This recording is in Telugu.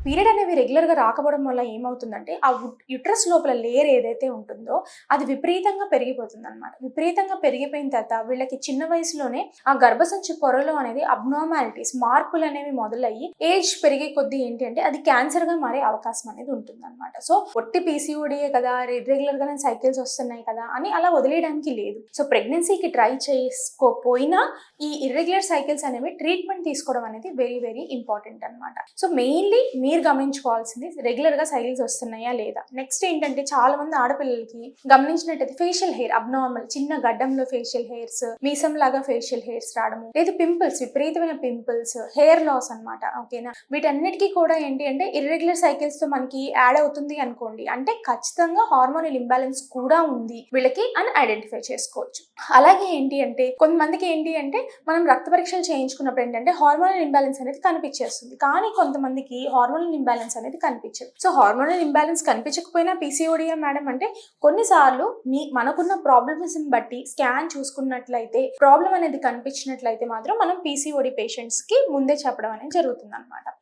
పీరియడ్ అనేవి రెగ్యులర్‌గా రాకపోవడం వల్ల ఏమవుతుందంటే, ఆ యుట్రస్ లోపల లేయర్ ఏదైతే ఉంటుందో, అది విపరీతంగా పెరిగిపోతుందనమాట. విపరీతంగా పెరిగిపోయిన తర్వాత వీళ్ళకి చిన్న వయసులోనే ఆ గర్భసంచి పొరలో అనేది అబ్నార్మాలిటీస్ మార్పులనేవి మొదలయ్యి, ఏజ్ పెరిగే కొద్దీ ఏంటి అంటే, అది క్యాన్సర్‌గా మారే అవకాశం అనేది ఉంటుందనమాట. సో, ఒట్టి పీసీఓడీయే కదా! రెగ్యులర్‌గానే సైకిల్స్ వస్తున్నాయి కదా! అని అలా వదిలేయడానికి లేదు. సో, ప్రెగ్నెన్సీకి ట్రై చేసుకోపోయినా ఈ ఇర్రెగ్యులర్ సైకిల్స్ అనేవి ట్రీట్మెంట్ తీసుకోవడం అనేది వెరీ, వెరీ ఇంపార్టెంట్ అనమాట. సో, మెయిన్‌లీ మీరు గమనించుకోవాల్సింది రెగ్యులర్‌గా సైకిల్స్ వస్తున్నాయా లేదా? నెక్స్ట్ ఏంటంటే చాలా మంది ఆడపిల్లలకి గమనించినట్టయితే ఫేషియల్ హెయిర్ అబ్నార్మల్ చిన్న గడ్డంలో ఫేషియల్ హెయిర్స్, మీసం లాగా ఫేషియల్ హెయిర్స్ రావడము, లేదు పింపుల్స్ విపరీతమైన పింపుల్స్, హెయిర్ లాస్ అనమాట. ఓకేనా? వీటన్నిటికీ కూడా ఏంటి అంటే ఇర్రెగ్యులర్ సైకిల్స్ తో మనకి యాడ్ అవుతుంది అనుకోండి. అంటే ఖచ్చితంగా హార్మోనల్ ఇంబాలెన్స్ కూడా ఉంది వీళ్ళకి అని ఐడెంటిఫై చేసుకోవచ్చు. అలాగే ఏంటి అంటే కొంతమందికి ఏంటి అంటే మనం రక్త పరీక్షలు చేయించుకున్నప్పుడు ఏంటంటే హార్మోనల్ ఇంబాలెన్స్ అనేది కనిపించేస్తుంది. కానీ కొంతమందికి హార్మోనల్ ఇంబాలెన్స్ అనేది కనిపించదు. సో హార్మోనల్ ఇంబాలెన్స్ కనిపించకపోయినా పీసీఓడియా మేడం అంటే కొన్నిసార్లు మనకున్న ప్రాబ్లమ్స్ బట్టి స్కాన్ చూసుకున్నట్లయితే ప్రాబ్లం అనేది కనిపించినట్లయితే మాత్రం మనం పీసీఓడి పేషెంట్స్ కి ముందే చెప్పడం అనేది జరుగుతుంది అనమాట.